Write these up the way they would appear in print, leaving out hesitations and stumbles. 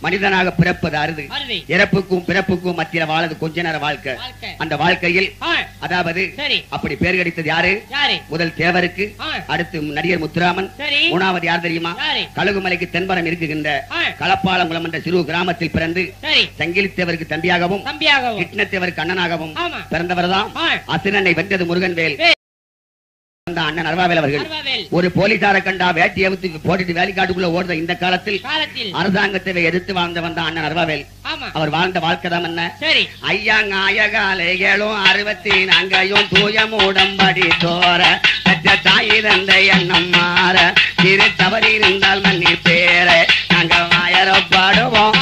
மனிதனாக பிறப்பது அருது. இறப்புக்கும் பிறப்புக்கும் மத்திய வாழது கொஞ்ச நேர வாழ்க்கை. அந்த வாழ்க்கையில் அதாவது அப்படி பேர் கிடைத்தது யாரு? முதல் தேவருக்கு, அடுத்து நடிகர் முத்துராமன், மூணாவது யார் தெரியுமா? கழுகுமலைக்கு தென்பரம் இருக்குகின்ற களப்பாளங்குளம் என்ற சிறு கிராமத்தில் பிறந்து சங்கிலித்தேவருக்கு தம்பியாகவும் கிருஷ்ணத்தேவருக்கு அண்ணனாகவும் பிறந்தவர் தான் அசுரனை வென்றது முருகன்வேல் அண்ணன் அருவாவேல் அவர்கள். ஒரு போலீசாரை கண்டா வேட்டியை போட்டுட்டு வேலைக்காட்டுக்குள்ள ஓடுற இந்த காலத்தில் அரசாங்கத்தை எதிர்த்து வாழ்ந்தவன் தான் அண்ணன் அருவாவேல். அவர் வாழ்ந்த வாழ்க்கை தான் என்ன? ஐயாங்க ஆயகாலைகளும் 64 தூய மூடம்படி தோற பெற்ற தாய் தந்தை எண்ணம் மாற திரு தவறி இருந்தால் மண்ணி பேர நாங்கள் ஆயர பாடுவோம்.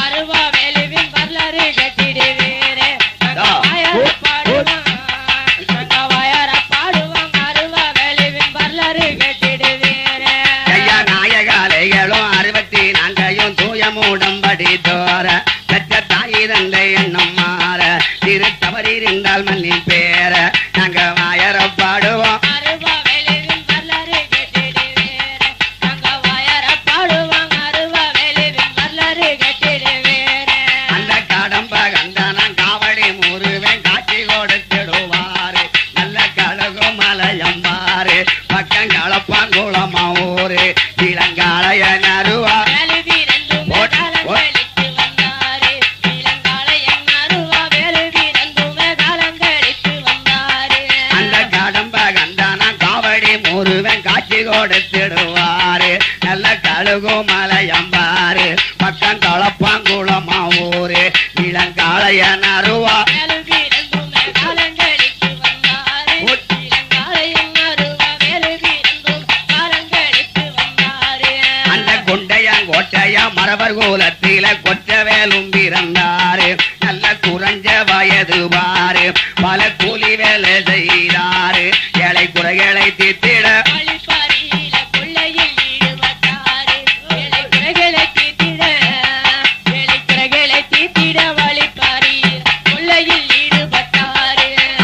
மூடம்படி தோற பெற்ற தாய் தந்தை எண்ணம் மாற திரு தவறி இருந்தால் மண்ணி பேர நாங்க வாயர பாடுவோம். அந்த கடம்ப கந்தான காவடி முருவன் காட்சி கொடுத்திடுவாரு. நல்ல கழகு மலையம்பாரு பக்கம் களப்பாங்குளமா ஊரு இளங்காளைய நறுவா முருவன் காட்சி கொடுத்திடுவாரு. நல்ல கழுகு மலையம்பாரு பக்கம் களப்பாங்குளமா ஊரு இளங்காளைய நறுவா அந்த குண்டையங்கோட்டைய மரபர் கூலத்தில கொற்றவேலும் பிறந்தாரு. நல்ல குறைஞ்ச வயது பாரு பல கூலி வேலை செய்தாரு. ஏழை குறைகளை தீர்த்திட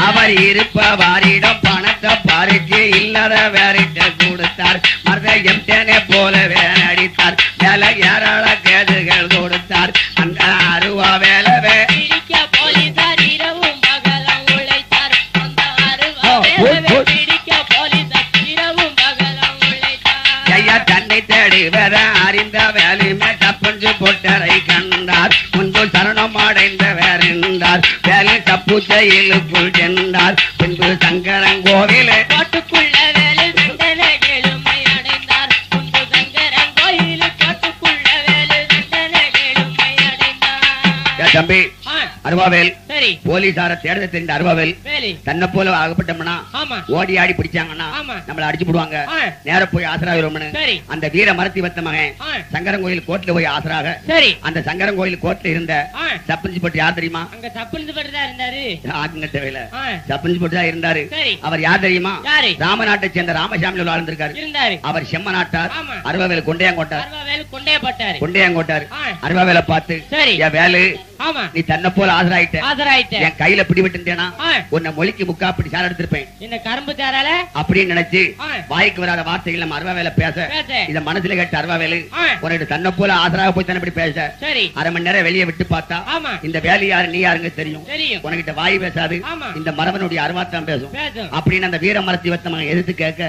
அவர் இருப்பவாரிடம் பணத்தை பறிச்சு இல்லாத வேறிட்ட கொடுத்தார். மருதையம் தேனை போலவே நடித்தார். வேலை ஏராள கேதுகள் கொடுத்தார். அந்த அருவா வேலவே தன்னை தேடி வர அறிந்த வேலையுமே தப்புஞ்சு போட்டரை கண்டார். முன்பு சரணம் அடைந்த வேறிருந்தார். வேலை தப்பு செயலுக்குள் சென்றார். பின்பு சங்கரன் கோவிலே காட்டுக்குள்ள வேலை தண்டனை கேளுமை அடைந்தார். முன்பு சங்கரன் கோயிலு காட்டுக்குள்ள வேலை தண்டனை கேளுமை அடைந்தார். தம்பி அருவாவேல் போலீசார தேடுத தெரிந்த அருவாவேல் தன்னை போல ஆகப்பட்டோம்னா ஓடி ஆடி பிடிச்சாங்கன்னா நம்மள அடிச்சு போடுவாங்க. நேர போய் ஆசராகிறோம்னு அந்த வீர மரத்தி வத்த மகன் சங்கரன் கோயில் கோர்ட்ல போய் ஆசராக அந்த சங்கரன் கோயில் கோர்ட்ல இருந்த சப்பன்சி போட்டு யார் தெரியுமா? சப்பன்சி போட்டு தான் இருந்தாரு. அவர் யார் தெரியுமா? ராமநாட்டை சேர்ந்த ராமசாமி வாழ்ந்திருக்காரு. அவர் செம்ம நாட்டார். அருவாவேல் கொண்டையாங்கோட்டார். கொண்டையாங்கோட்டார் அருவாவேலை பார்த்து வேலு நீ தன்னை போல ஆசராயிட்ட என் கையில பிடிபட்டுனா உன்னை மொழிக்கு முக்காப்படி சார எடுத்திருப்பேன். என்ன கரும்பு சாரால அப்படின்னு நினைச்சு வாய்க்கு வராத வார்த்தைகள் நம்ம அருவாவேல பேச இத மனசுல கேட்ட அருவாவேலு உனக்கு தன்னை போல ஆசராக போய் தானே இப்படி பேச அரை மணி நேரம் வெளியே விட்டு பார்த்தா இந்த வேலை யாரு நீ யாருங்க தெரியும். உனக்கிட்ட வாய் பேசாது இந்த மரவனுடைய அருவாத்தான் பேசும் அப்படின்னு அந்த வீர மரத்தி வத்தமாக எதிர்த்து கேட்க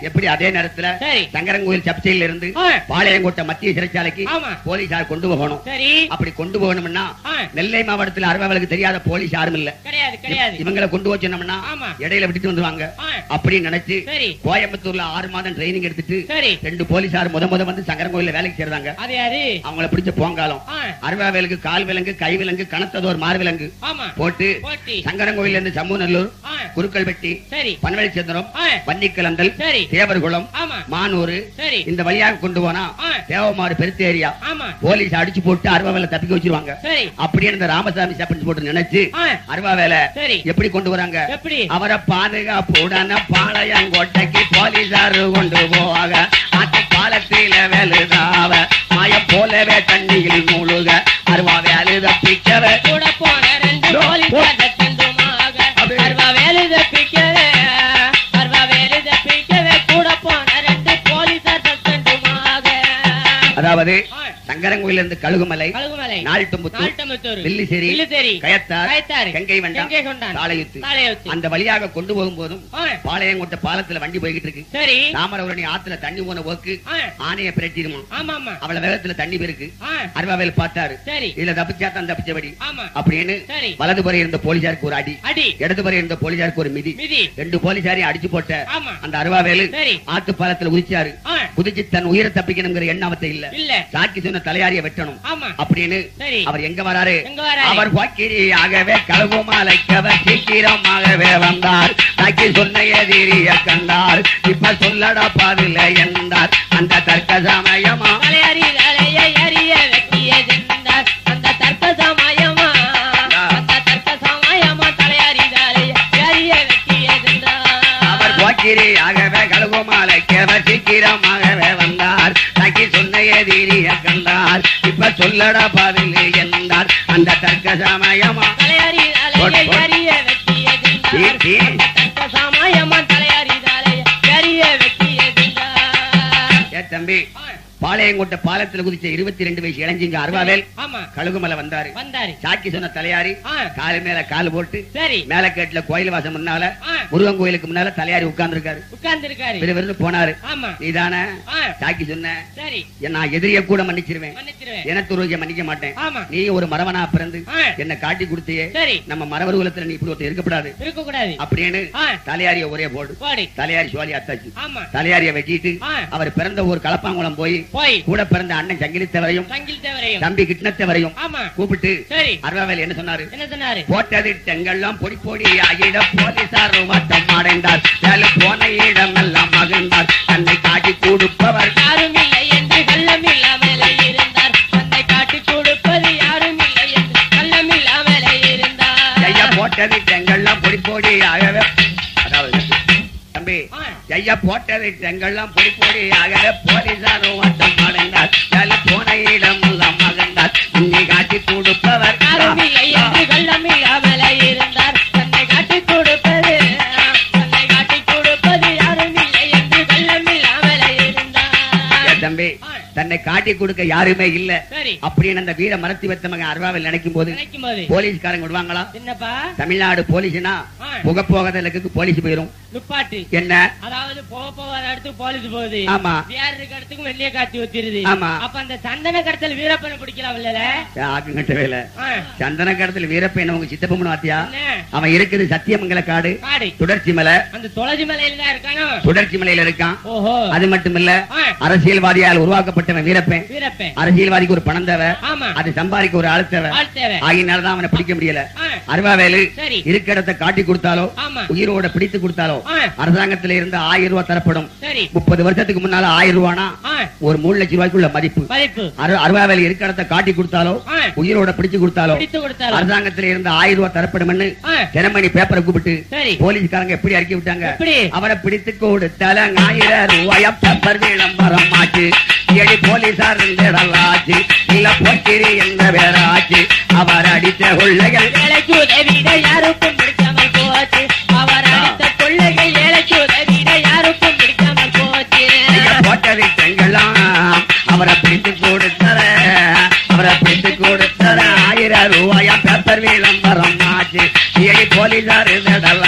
எப்படி அதே நேரத்துல சங்கரன் கோயில் சப்சையில இருந்து பாளையங்கோட்டை மத்திய சிறைச்சாலைக்கு போலீசார் கொண்டு போகணும். அப்படி கொண்டு போகணும்னா நெல்லை மாவட்டத்தில் அருவாவேலுக்கு தெரியாத போலீஸ் யாரும் இல்ல. இவங்களை கொண்டு வச்சோம்னா இடையில விட்டுட்டு வந்துருவாங்க அப்படின்னு நினைச்சு கோயம்புத்தூர்ல 6 மாதம் ட்ரைனிங் எடுத்துட்டு 2 போலீசார் முத வந்து சங்கரன் கோயில வேலைக்கு சேர்றாங்க. அவங்கள பிடிச்ச போங்காலம் அருவாவேலுக்கு கால் விலங்கு கை விலங்கு கனத்ததோர் மார் விலங்கு போட்டு சங்கரன் கோயில இருந்து சமூநல்லூர் குருக்கல்பட்டி பன்வெளிச்சந்திரம் வன்னிக்கலந்தல் தேவர்குளம் மானூர் இந்த வழியாக கொண்டு போனா தேவமாறு பெருத்த ஏரியா போலீஸ் அடிச்சு போட்டு அருவாவேல தப்பிக்க வச்சிருவாங்க. அப்படியே இந்த ராமசாமி சப்பன்ஸ் போட்டு நினைச்சு அருவாவேல எப்படி கொண்டு வராங்க? அவரை பாதுகாப்புடன பாளையங்கோட்டைக்கு போலீசார் கொண்டு போவாங்க. அந்த பாலத்தில வேலுதாவ மாய போலவே தண்ணியில் மூழ்க அருவாவேலு தப்பிக்கவே கூட போன 2 போலீசார் அருவாவேலு தப்பிக்கவே கூட போன 2 போலீசார். அதாவது சங்கரங்கோயில இருந்து கழுகுமலை, நால்டம்புத்தூர், வில்லிசேரி, கயத்தார், கங்கை கொண்டான், தாளையுத்து. அந்த வழியாக கொண்டு போகும்போதும் பாளையங்கோட்டை பாலத்துல வண்டி போய்கிட்டு இருக்கு. சரி, தாமரவரணி ஆத்துல தண்ணி போன போக்கு ஆணைய பிரட்டிடுமா, அவள வேகத்துல தண்ணி பெருக்கு. அருவாவேல் பார்த்தாரு, இதுல தப்பிச்சாத்தான் தப்பிச்சபடி அப்படின்னு வலதுபுறை இருந்த போலீசாருக்கு ஒரு அடி, இடதுபுறை இருந்த போலீசாருக்கு ஒரு மிதி. 2 போலீசாரையும் அடிச்சு போட்ட அந்த அருவாவேலு ஆத்து பாலத்துல குதிச்சாரு. குதிச்சு தன் உயிரை தப்பிக்கணுங்கிற எண்ணாமத்தை இல்ல, சாக்கி சொன்ன தலையாரிய வெட்டணும் அப்படின்னு அவர் எங்க வராரு? அவர் வாக்கிரியாகவே கழுகுமலைக்கவர் சீக்கிரமாகவே வந்தார். சாக்கி சொன்ன எதிரிய கண்டார். இப்ப சொல்லடா பாதில்லை என்றார். அந்த தர்க்க சமயமா தலையாரி அறிய வெட்டிய சென்றார். அந்த தர்க்க சமயமா தலையாரி அறிய வெட்டிய சென்றார். அவர் வாக்கிரியாகவே கழுகுமலைக்கவர் சீக்கிரமாகவே வந்தார். சாக்கி சொன்ன எதிரிய கண்டார். இப்ப சொல்லடா பாதில்லை என்றார். அந்த தர்க்க சமயமா தலையாரி அறிய வெட்டிய சென்றார். தம்பி, பாளையங்கோட்டை பாலத்துல குதிச்ச 22 வயசு இளைஞங்க அருவாவேல் கழுகுமலை வந்தாரு. சாக்கி சொன்ன தலையாரி காலு மேல காலு போட்டு மேல கேட்டுல கோயில் வாசம் முன்னால முருகன் கோயிலுக்கு முன்னால தலையாரி உட்கார்ந்து போனாரு. நீதான சாக்கி சொன்ன, நான் எதிரிய கூட மன்னிச்சிருவேன், எனத்துருவ மன்னிக்க மாட்டேன். நீ ஒரு மரவனா பிறந்து என்ன காட்டி கொடுத்தியே, நம்ம மரவருகுலத்துல நீ இப்படி ஒருத்தர் இருக்கக்கூடாது அப்படின்னு தலையாரிய ஒரே போடு. தலையாரி சோழி அத்தாச்சு. தலையாரிய வெட்டிட்டு அவர் பிறந்த ஒரு கலப்பாங்குளம் போய் கூட பிறந்த அண்ணன் சங்கிலித்தவரையும் தம்பி கிருஷ்ணத்தவரையும் கூப்பிட்டு அருவாவேல் என்ன சொன்னாரு? போட்டது தெங்கெல்லாம் பொடி பொடி ஆகிட போலீசார் மட்டம் அடைந்தார். போன இடம் எல்லாம் மகிழ்ந்தார். தன்னை காட்டி கொடுப்பவர் யாரும் இல்லை என்று கள்ளம் இல்லாமல் இருந்தார். தன்னை காட்டி கொடுப்பது யாரும் இல்லை என்று கள்ளம் இல்லாமல் இருந்தார். போட்டது தெங்கெல்லாம் பொடி பொடி ஆகவே, அதாவது தம்பி ஐயா போட்டது தெங்கெல்லாம் பொடி பொடி ஆகவே போலீசார் மட்டம் அடைந்தார். போன இடம் எல்லாம் மகிழ்ந்தார். தன்னை காட்டி கொடுப்பவர் யாரும் இல்லை என்று கள்ளம் இல்லாமல் இருந்தார். தன்னை காட்டி கொடுப்பது யாரும் இல்லை என்று கள்ளம் இல்லாமல் இருந்தார். தம்பி, தன்னை காட்டி கொடுக்க யாருமே இல்ல அப்படின்னு அந்த வீர மரத்தி வைத்த மகன் அருவாவேல் நினைக்கும் போது போலீஸ்காரங்க விடுவாங்களா? தமிழ்நாடு போலீஸ்னா புக போகாத போலீஸ் போயிரும். என்ன அதாவது போக போகாத இடத்துக்கு போலீஸ் போகுது. ஆமா, இடத்துக்கு வெளியே காட்டி வச்சிருது. ஆமா, அப்ப அந்த சந்தன கடத்தல் வீரப்பனை பிடிக்கலாம் இல்ல? ஆக்குங்கட்ட வேலை. சந்தன கடத்தல் வீரப்பன் உங்க சித்தப்பன் வாத்தியா? அவன் இருக்குது சத்தியமங்கல காடு, தொடர்ச்சி மலை. அந்த துளசி மலையில தான் இருக்கானோ? தொடர்ச்சி மலையில இருக்கான். அது மட்டும் இல்ல, அரசியல்வாதியால் உருவாக்கப்பட்டவன் வீரப்பன். அரசியல்வாதிக்கு ஒரு பணம் தேவை, அது சம்பாதிக்க ஒரு ஆள் தேவை. ஆகினால்தான் அவனை பிடிக்க முடியல. அருவாவேலு இருக்க இடத்தை காட்டி கொடுத்தாலோ உயிரோட பிடித்து கொடுத்தாலோ அரசாங்கத்தில இருந்து 1000 ரூபாய் தரப்படும். 30 வருஷத்துக்கு முன்னால 1000 ரூபானா ஒரு 3 லட்சம் ரூபாய்க்குள்ள மதிப்பு. அருவாவேலு இருக்க இடத்தை காட்டி கொடுத்தாலோ உயிரோட பிடிச்சு கொடுத்தாலோ அரசாங்கத்தில இருந்து 1000 ரூபாய் தரப்படும். தினமணி பேப்பரை கூப்பிட்டு போலீஸ்காரங்க எப்படி அறிக்கை விட்டாங்க? அவரை பிடித்து கொடுத்தால 1000 ரூபாய் பேப்பர் விளம்பரம் ஆச்சு. எடி போலீசார் ஆச்சு இல்ல போக்கிரி என்ற வேறாச்சு. அவர் அடித்த கொள்ளைகள் ஏழைக்கு உதவிட யாருக்கும் பிடிக்காமல் போச்சு. அவர் அடித்த கொள்ளைகள் ஏழைக்கு உதவிட யாருக்கும் பிடிக்காமல் போச்சு. போட்டது தெங்கெல்லாம் அவரை பிடித்து கொடுத்தர 1000 ரூபாயா பேப்பர் விளம்பரம் ஆச்சு. எடி போலீசார்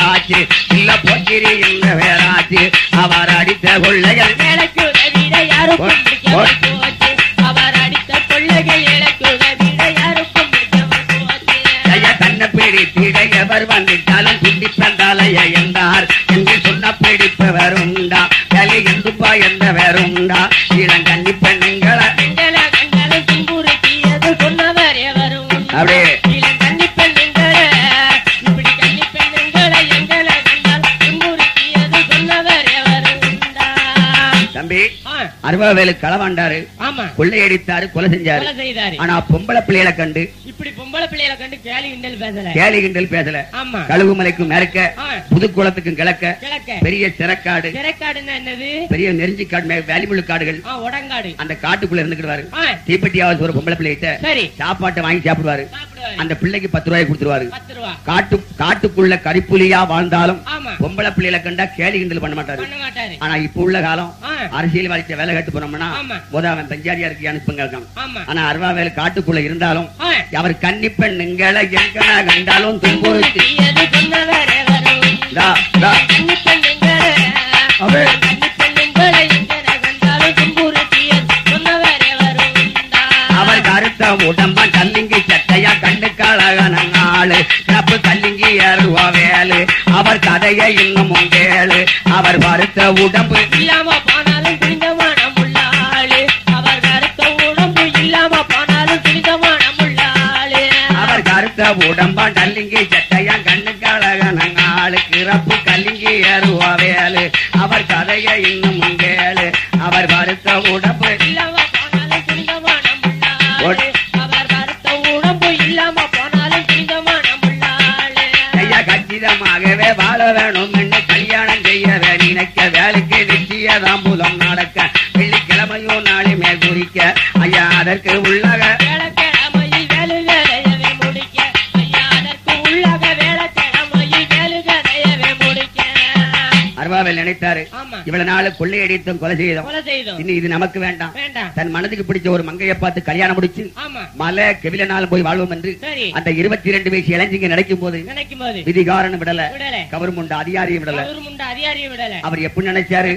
ஆச்சு இல்ல போக்கிரி என்ற வேறாச்சு. அவர் அடித்த கொள்ளைகள் ஏழைக்கு உதவிட யாருக்கும் பிடிக்காமல் போச்சு. அவர் அடித்த கொள்ளைகள் ஏழைக்கு உதவிட யாருக்கும் பிடிக்காமல் போச்சு. கண்ண பிடித்திட எவர் வந்துட்டாலும் துண்டி தந்தாலைய என்றார் என்று சொன்ன பிடிப்பவர் உண்டா? கலி எந்துப்பா என்றவர் உண்டா? இளங்கண்ணி பெண்களை கண்டாலும் துன்புறுத்தியது சொன்னவர் எவரும் அப்படியே இளங்கண்ணி பெண்களை இப்படி கண்ணி பெண்களை எங்களை கண்டால் துன்புறுத்தியது சொன்னவர் எவரும் உண்டா? தம்பி, அருவாவேலு களவாண்டாரு, கொள்ளையடித்தாரு, கொலை செஞ்சாரு. ஆனா பொம்பளை பிள்ளைகளை கண்டு இப்படி பொம்பளை பிள்ளைகளை கண்டு கேலி கிண்டல் பேசல. கழுகுமலைக்கும் மேற்க புதுக்குளத்துக்கும் கிழக்க பெரிய சிறக்காடு. பெரிய நெருஞ்சி காடு, வேலிமுள்ளு காடுகள், அந்த காட்டுக்குள்ள இருந்துக்கிடுவாரு. தீப்பெட்டியாவது ஒரு பொம்பளை பிள்ளைகிட்ட சாப்பாட்டை வாங்கி சாப்பிடுவாரு. அந்த பிள்ளைக்கு 10 ரூபாய் கொடுத்துருவாரு. காட்டுக்குள்ள கரிப்புலியா வாழ்ந்தாலும் பொம்பளை பிள்ளைகளை கண்டா கேலி கிண்டல் பண்ண மாட்டாரு. ஆனா இப்ப உள்ள காலம் அரசியல்வாதி யாராச்சும் வேலை கேட்டு போனோம்னா அவன் பெஞ்சாரியா இருக்கு அனுப்புங்க. ஆனா அருவாவேலு காட்டுக்குள்ள இருந்தாலும் அவர் கன்னிப்பெண்ணுங்களை எங்கன கண்டாலும் துன்புறுத்தி அவர் கருத்த உடம்பா கல்லிங்கி சட்டையா கண்ணுக்காளகனாளு கப்பு கல்லிங்கி அருவாவேலு அவர் கதையை இன்னும் கேளு. அவர் வருத்த உடம்பு இல்லாம போனாலும் புனிதமான முள்ளாளு. அவர் கருத்த உடம்பு இல்லாம போனாலும் புனிதமான முள்ளாளு. அவர் கருத்த உடம்பா கல்லிங்கி சட்டையா கண்ணுக்காளகனாளு கிரப்பு கல்லிங்கி அருவாவேலு அவர் கதையை இன்னும் கேளு. அவர் வருத்த உடம்பு இல்லாம போனாலும் புனிதமான முள்ளாளு. அவர் வருத்த உடம்பு இல்லாம போனாலும் புனிதமான முள்ளாளு. ஐயா கச்சிதமாகவே வாழ வேணும் என்று கல்யாணம் செய்யவே நினைக்க வேலைக்கு நிச்சயதாம்பூலம் நடக்க வெள்ளிக்கிழமையோ நாளுமே குறிக்க ஐயா அதற்கு உள்ளக வேலைக்கிழமையில் வேலுகதையவே முடிக்க. ஐயா அதற்கு உள்ளக வேலைக்கிழமையில் வேலுகதையவே முடிக்க. அருவாவேல் நினைத்தாரு இவ்வளவு நாள் கொள்ளையடித்தும் கொலை செய்தோம், இனி இது நமக்கு வேண்டாம். தன் மனதுக்கு பிடிச்ச ஒரு மங்கையை பார்த்து கல்யாணம் முடிச்சு மலை கெவிலனாலும் போய் வாழ்வோம் என்று அந்த 22 வயசு இளைஞங்க நினைக்கும் போது விதிகாரன் விடல, கவர்முண்ட அதிகாரியும் விடல. அவர் எப்படி நினைச்சாரு?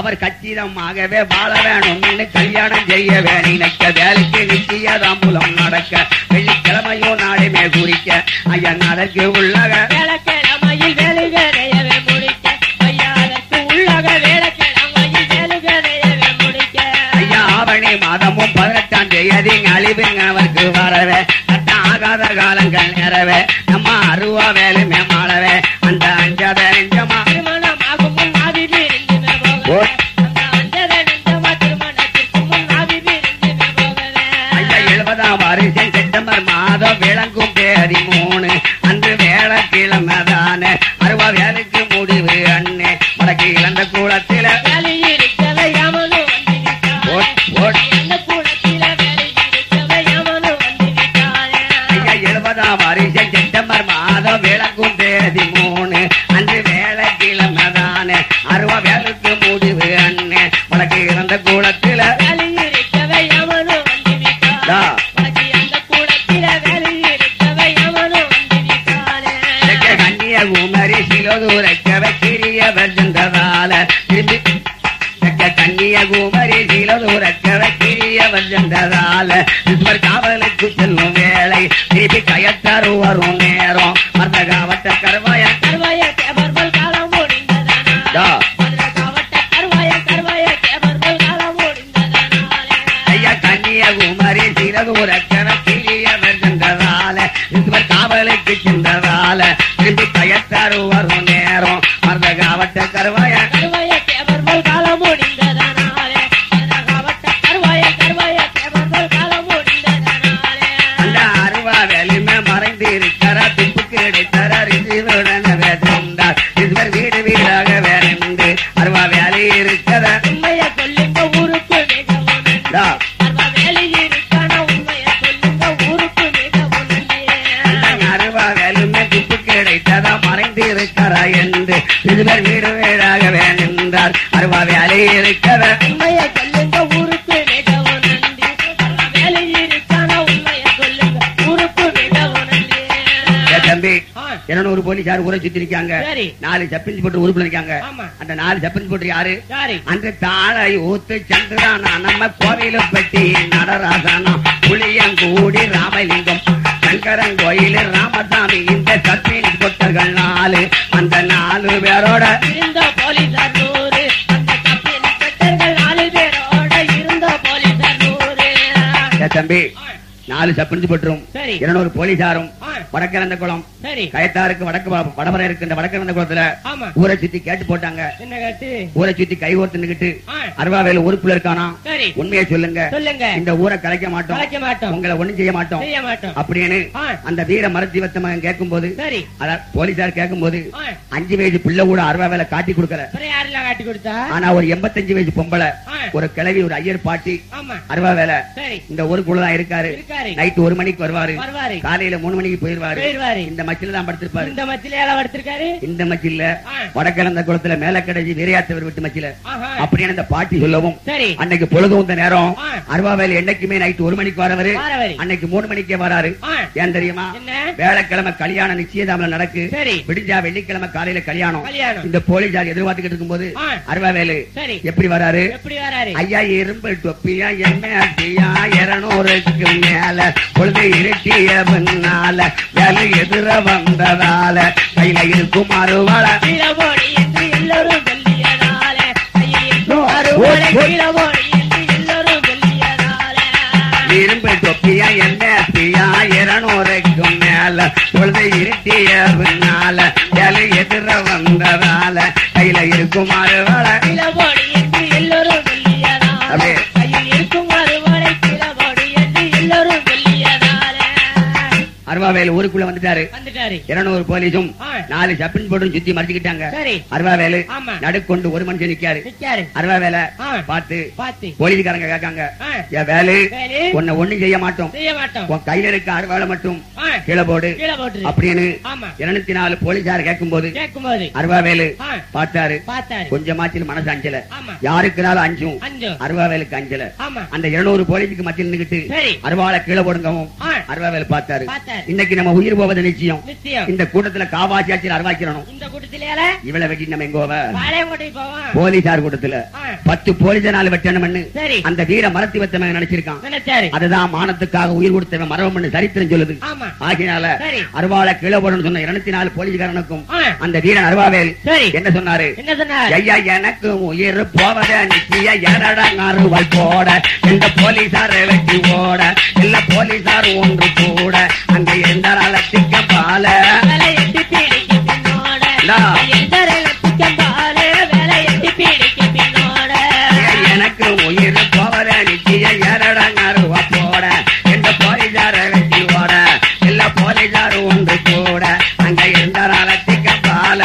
அவர் கச்சிதமாகவே வாழ வேணும் கல்யாணம் செய்ய நினைக்க வேலைக்கு நிச்சயதாம்பூலம் நடக்க வெள்ளிக்கிழமையோ நாளுமே குறிக்க ஐயா அதற்கு உள்ளக வேலைக்கிழமையில் வேலுகதையவே முடிக்க. ஐயா அதற்கு உள்ளக வேலைக்கிழமையில் வேலுகதையவே முடிக்க. ஐயா ஆவணி மாதமும் 18ஆம் தேதி அழிவுங்க அவருக்கு வரவே ஆகாத காலங்கள் நேரவே நம்ம அருவாவேலு மேமாளவே அந்த அஞ்சாத நெஞ்சமா திருமணமாகும் முன் ஆவி பிரிஞ்சுமே போகவே. அந்த அஞ்சாத நெஞ்சமா திருமணத்திற்கு முன் ஆவி பிரிஞ்சுமே போகவே. ஐயா 70ஆம் வருஷம் செப்டம்பர் மாதம் விளங்கும் தேதி 3 அன்று வேலைக்கிழமைதானே அருவாவேலுக்கு முடிவு அண்ணே மடக்கி இழந்த கூடத்தில வேலை இருக்கவே யாமலும் வந்து அந்த கூடத்தில வேலை இருக்கவே யாமலும் வந்து விட்டானே. ஐயா 70ஆம் வருஷம் செப்டம்பர் மாதம் விளங்கும் தேதி 3 அன்று வேலைக்கிழமைதானே அருவாவேலுக்கு முடிவு அண்ணே மடக்கி இழந்த கூடத்தில வேலை இருக்கவே யாமலும் வந்து விட்டானே. அந்த கூடத்தில வேலை இருக்கவே யாமலும் வந்து விட்டானே. கன்னியகுமரி சிலதூரக்கவை கிரியவர் சென்றதால திரும்பி கன்னியகுமரி சிலதூரக்கவை கிரியவர் சென்றதால காவலுக்கு செல்லும் வேலை திருப்பி கயத்தாரு வரும் நேரம் மற்ற காவட்ட கருவாய கருவாய கேபர்கள் காலம் முடிந்ததா ஐயா கன்னியகுமரி சிலதூரக்கவை கிரியவர் சென்றதால காவலுக்கு சென்றதால திரும்பி கயத்தாரு வரும் நேரம் மற்ற காவட்ட கருவாய கருவாய கேபர்கள் காலம் முடிந்ததனாலே காவட்ட கருவாய கருவாய கேபர்கள் காலம் முடிந்ததனாலே அந்த அருவாவேலுமே மறைந்து இருக்கிற துப்பு கிடைத்தார் இதுவுடனே தந்தார் இதுவர் வீடு வீடாக வேறென்று அருவாவேலு இருக்கிற உண்மையை சொல்லுங்க ஊருக்கு மிகவும் அருவாவேலு இருக்கான உண்மையை சொல்லுங்க ஊருக்கு மிகவும் அருவாவேலுமே துப்பு கிடைத்ததா மறைந்து இருக்கிறா என்று இதுவர் வீடு வீடாக வேண்டார் அருவாவேலு இருக்கிற உண்மையை சொல்லுங்க ஊருக்கு மிகவும் நன்றி. அருவாவேலு இருக்கான உண்மையை சொல்லுங்க ஊருக்கு மிகவும் நன்றி. தம்பி 200 போலீசார் ஊரை சுத்தி இருக்காங்க. 4 சப்பின் போட்டு உறுப்பினர் இருக்காங்க. அந்த 4 சப்பின் போட்டு யாரு? அந்த தாளை ஊத்து சந்திரானா நம்ம கோவில பெட்டி நடராசனா புளியங்கூடி ராமலிங்கம் சங்கரங்கோயில் ராமசாமி இந்த சப்பின் பொட்டர்கள் 4 அந்த 4 பேரோட இருந்த போலீசார் 100 அந்த சப்பின் பொட்டர்கள் 4 பேரோட இருந்த போலீசார் 100. தம்பி 4 சப்பின் போட்டுரும் 200 போலீசாரும் வடக்கிழந்த குளம் கயத்தாருக்கு வடமரை இருக்கின்ற வடக்கிழந்த குளத்துல ஊரை சுத்தி கேட்டு போட்டாங்க. ஊரை சுத்தி கை ஓர்த்துக்கிட்டு அருவாவேலு ஊருக்குள்ள இருக்கானா உண்மையை சொல்லுங்க, இந்த ஊரை கலைக்க மாட்டோம், உங்களை ஒண்ணும் செய்ய மாட்டோம் அப்படின்னு அந்த வீர மரஜீவத்த மகன் கேட்கும் போது போலீசார் கேட்கும் போது 5 வயசு பிள்ளை கூட அருவாவேல காட்டி கொடுக்கல. ஆனா ஒரு 85 வயசு பொம்பளை ஒரு கிழவி ஒரு ஐயர் பாட்டி அருவா வேலை இந்த ஊருக்குள்ளதான் இருக்காரு. நைட்டு 1 மணிக்கு வருவாரு, காலையில 3 மணிக்கு போயிருவாரு. இந்த மச்சில தான் படுத்திருப்பாரு. இந்த மச்சில வடக்கிழந்த குளத்துல மேல கடைசி வீரையாத்தவர் விட்டு மச்சில அப்படின்னு அந்த பாட்டி சொல்லவும் அன்னைக்கு பொழுதும் இந்த நேரம் அருவா வேலை என்னைக்குமே நைட்டு 1 மணிக்கு வரவரு அன்னைக்கு 3 மணிக்கே வராரு. ஏன் தெரியுமா? வேலைக்கிழமை கல்யாணம் நிச்சயதாமல நடக்கு, விடிஞ்சா வெள்ளிக்கிழமை காலையில கல்யாணம். இந்த போலீசார் எதிர்பார்த்துக்கிட்டு இருக்கும் போது அருவா வேலு எப்படி வராரு? ஐயா இரும்பு தொப்பியா என்ன 200க்கு மேல பொழுது இருட்டிய பின்னால வேலை எதிர வந்ததால கையில இருக்கும் அருவாள எல்லோரும் இரும்பு தொப்பியா என்ன 200க்கு மேல பொழுது இருட்டிய பின்னால வேலை எதிர வந்ததால கையில இருக்கும் அருவாள எல்லோரும் அருவாவேலு ஊருக்குள்ள வந்துட்டாரு. 200 போலீஸும் 4 சப்பின் போட்டும் சுத்தி மறைச்சுக்கிட்டாங்க. அருவாவேலு நடுக்கொண்டு ஒரு மனுஷன் நிக்காரு. அருவாவேல பார்த்து போலீஸ்காரங்க கேட்காங்க, வேலு உன்னை ஒண்ணும் செய்ய மாட்டோம், உன் கையில இருக்க அருவாளை மட்டும் கீழே போடு அப்படின்னு 204 போலீசார் கேட்கும் போது அருவாவேலு பார்த்தாரு. கொஞ்சமாச்சில் மனசு அஞ்சல, யாருக்குனாலும் அஞ்சும், அருவாவேலுக்கு அஞ்சல. அந்த 200 போலீஸுக்கு மத்தியில் நின்னுட்டு அருவாளை கீழே போடுங்கவும் அருவாவேலு பார்த்தாரு. இன்னைக்கு நம்ம உயிர் போவது நிச்சயம். இந்த கூட்டத்துல காவாசி ஆட்சியில் அருவாக்கிறணும். இவளை வெட்டி நம்ம எங்கோவ போலீசார் கூட்டத்துல 10 போலீசார் வெட்டணும்னு அந்த வீர மரத்தி வச்சவன் நினைச்சிருக்கான். அதுதான் மானத்துக்காக உயிர் கொடுத்தவன் மரபம் சரித்திரம் சொல்லுது. ஆகினால அருவாளை கீழே போடணும் சொன்ன 204 போலீஸ்காரனுக்கும் அந்த வீரன் அருவாவேல் என்ன சொன்னாரு? ஐயா எனக்கு உயிர் போவத நிச்சய அருவாள் போட இந்த போலீசாரை வெட்டி ஓட எல்லா போலீசார் ஒன்று கூட அங்க இருந்தால் அலத்திக்க பால எனக்கு உயிர் போவத நிச்சய அருவா போட இந்த போலீசாரை வெட்டி ஓட எல்லா போலீசாரும் ஒன்று கூட அங்க இருந்தால் அலத்திக்க பால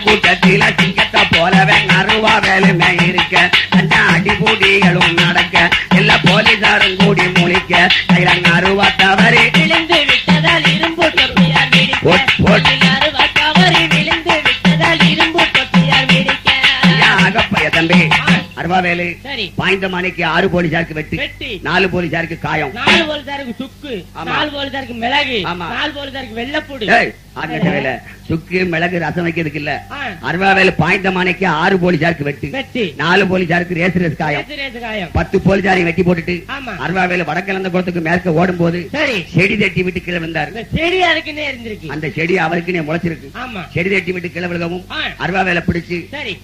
கூட்டத்தில சிங்கத்தை போலவே அருவா வேலுமே இருக்க அடிபூடிகளும் நடக்க எல்லா போலீசாரும் கூடி முழிக்க அருவா தவறி விழுந்து விட்டதால் இரும்பு தொப்பியார் அகப்பைய தம்பி அருவாவேலு பாய்ந்த மணிக்கு 6 போலீசாருக்கு வெட்டி 4 போலீசாருக்கு காயம், 4 போலீசாருக்கு சுக்கு, 4 போலீசாருக்கு மிளகு, 4 போலீசாருக்கு வெள்ளப்பூடி. சுக்கு மிளகு ரசம் வைக்கிறதுக்கு இல்ல. அருவாவேலு பாய்ந்த மணிக்கு 6 போலீசாருக்கு வெட்டி 4 போலீசாருக்கு ரேஸ் காயம், 10 போலீசாரையும் வெட்டி போட்டுட்டு அருவாவேலு வடக்கிழந்த குளத்துக்கு மேற்க ஓடும் போது செடி தட்டி விட்டு கீழே விழுந்தார். அந்த செடி அவருக்குன்னே முளைச்சிருக்கு. செடி தட்டி விட்டு கீழே விழுகவும் அருவாவேல பிடிச்சு,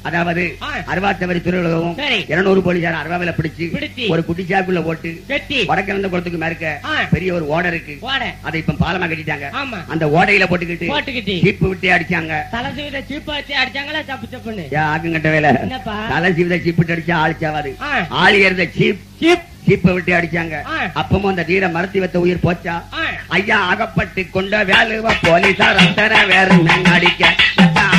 அதாவது அருவாத்தவரி துறை விழுகவும் 200 போலீசார் அருவாவேல பிடிச்சு ஒரு குட்டிச்சாக்குள்ள போட்டு வடக்கிழந்த குளத்துக்கு மேற்க பெரிய ஒரு ஓடை இருக்கு. அதை இப்ப பாலமா கட்டிட்டாங்க. அந்த ஓடையில போட்டுக்கிட்டு சீப்பு விட்டு அடிச்சாங்க. ஆக்குங்கட்ட வேலை தலை சீவித சீப்பு அடிச்சா ஆளிச்சாவாது. ஆளி இருந்த சீப்பை விட்டு அடிச்சாங்க. அப்பமும் அந்த வீர மரத்தி வச்ச உயிர் போச்சா? ஐயா அகப்பட்டு கொண்ட வேலுவ போலீசார் அத்தனை வேற அடிக்க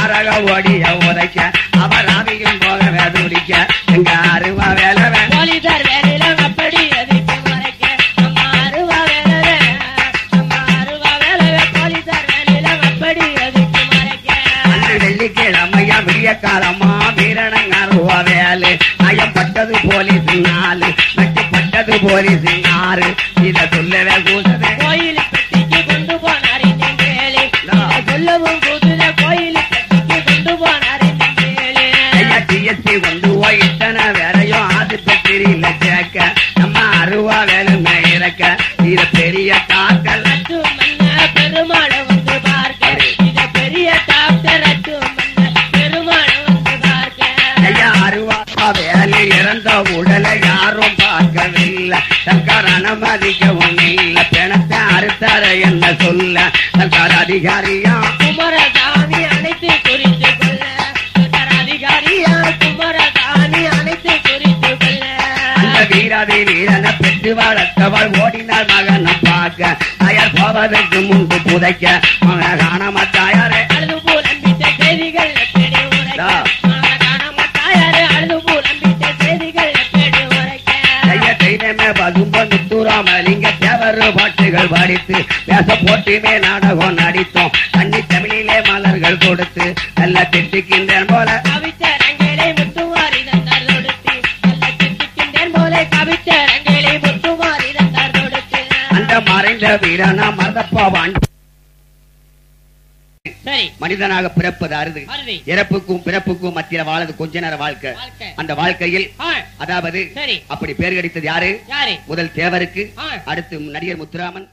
ஆரக ஓடிய உரைக்க அவர் ஆவியும் போக வேதுடிக்க எங்க அருவா வேலை போலீசார் வேலையில அப்படி எதிர்த்து மறைக்க நம்ம அருவா வேலை போலீசார் வேலையில அப்படி எதிர்த்து மறைக்க வெள்ளிக்கிழமையா விடிய காலமா வீரணங்க அருவா வேலை நயப்பட்டது போலீஸ் 4 வெட்டிப்பட்டது போலீஸ் 6 இத சொல்லவே கூசுது. கோயில் பெட்டிக்கு கொண்டு போனாரு வேலை சொல்லவும் கூசுத. கோயில் பெட்டிக்கு கொண்டு போனாரு டிஎஸ்பி கொண்டு போயிட்டன வேறையும் ஆது பெற்றில கேட்க நம்ம அருவா வேலுமே இறக்க இத பெரிய டாக்டர் பெருமாளை வந்து பார்க்க இத பெரிய டாக்டர் பெருமாளை வந்து பார்க்க ஐயா அருவா வேலை இறந்த உடலை யாரும் பார்க்கவில்லை. சர்க்கார் அனுமதிக்கவும் இல்லை. பிணத்தை அறுத்தார என்ன சொல்ல சர்க்கார் அதிகாரியா குமரசாமி அனைத்து குறித்து கொள்ள சர்க்கார் அதிகாரியா குமரசாமி அனைத்து குறித்து கொள்ள அந்த வீராதி வீரனை பெற்று வளர்த்தவள் ஓடினாள் மகனை பார்க்க தயார் சாவதற்கு முன்பு புதைக்க காணமாட்டாயாரே அழுது புலம்பிட்ட செய்திகள் காணமாட்டாயாரே அழுது புலம்பிட்ட செய்திகள் தெய்வமே பசும்புராமலிங்க தேவரு பாட்டுகள் பாடித்து பேச போட்டுமே நாடகம் நடித்தோம் தண்ணி தமிழிலே மலர்கள் கொடுத்து நல்ல திட்டுக்கின்றேன் போல கவிச்சரங்களை முத்துவாரி தந்தார் தொடுத்து நல்ல திட்டுக்கின்றேன் போல கவிச்சரங்களை முத்துவாரி தந்தார் தொடுத்து அந்த மறைந்த வீரனா மதப்பாவான் மனிதனாக பிறப்பது அருது இறப்புக்கும் பிறப்புக்கும் மத்தியில வாழது கொஞ்ச நேர வாழ்க்கை அந்த வாழ்க்கையில் அதாவது அப்படி பேர் கிடைத்தது யாரு முதல் தேவருக்கு அடுத்து நடிகர் முத்துராமன்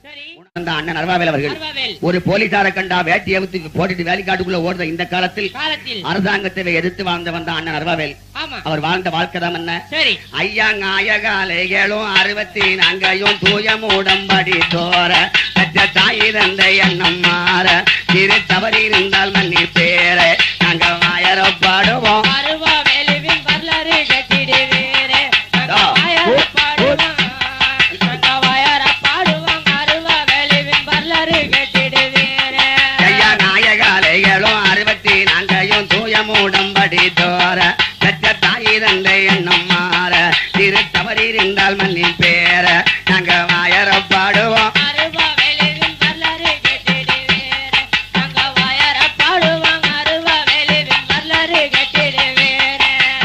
அண்ணன் நர்வாவேல் அவர்கள் ஒரு போலீசார கண்டா வேட்டியை போட்டுட்டு வேலைக்காட்டுக்குள்ள ஓடுற இந்த காலத்தில் அரசாங்கத்தை எதிர்த்து வாழ்ந்தவன் தான் அண்ணன் நர்வாவேல் அவர் வாழ்ந்த வாழ்க்கை தான் என்ன ஐயாங்காயகாலைகளும் 64 தூயமூடம்படி தோற தாய் தந்தை எண்ணம் மாற திரு தவறி இருந்தால் மன்னி பேர நாங்க வாயர பாடுவோம் அருவாவேலுவின் வரலாறு கட்டிடுவேரே ஐயா நாயகாலைகளும் 64 தூயமூடம்படி தோற பெற்ற தாய் தந்தை எண்ணம் மாற திரு தவறி இருந்தால் மன்னி பேர நாங்க வாயர பாடுவோம்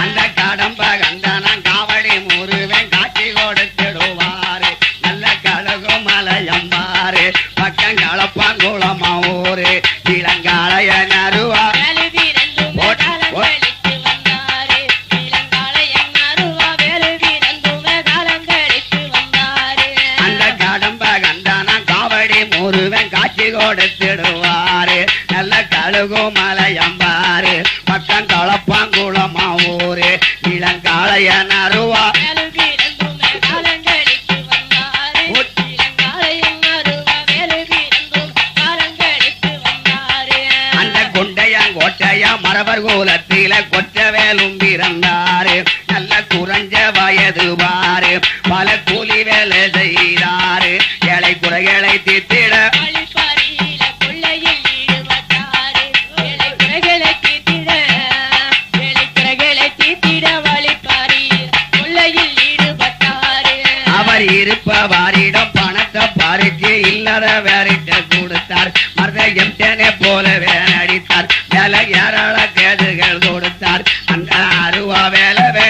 அந்த கடம்ப கண்டனம் காவடி முருவன் காட்சி கொடுத்திடுவாரு நல்ல கழகு மலையம்பாரு பக்கம் களப்பாங்குளமா ஊரு இளங்காளைய நறுவா அந்த கடம்ப கண்டனம் காவடி முருவன் காட்சி கொடுத்திடுவாரு நல்ல கழுகு மலையம்பாரு பக்கம் களப்பாங்குளமா ஊரு இளங்காளைய நறுவா அந்த கொண்டையா மரபர் கோலத்தில கொற்றவேலும் பிறந்தாரு நல்ல குறைஞ்ச வயது பாரு பல கூலி வேலை செய்தாரு ஏழை குறைகளை தீர்த்திட அவர் இருப்பவாரிடம் பணத்தை பறிச்சு இல்லாத வேறிட்ட கொடுத்தார் மருதையம் தேனே போலவே நடித்தார் வேலை ஏராள கேதுகள் கொடுத்தார் அந்த அருவா வேலவே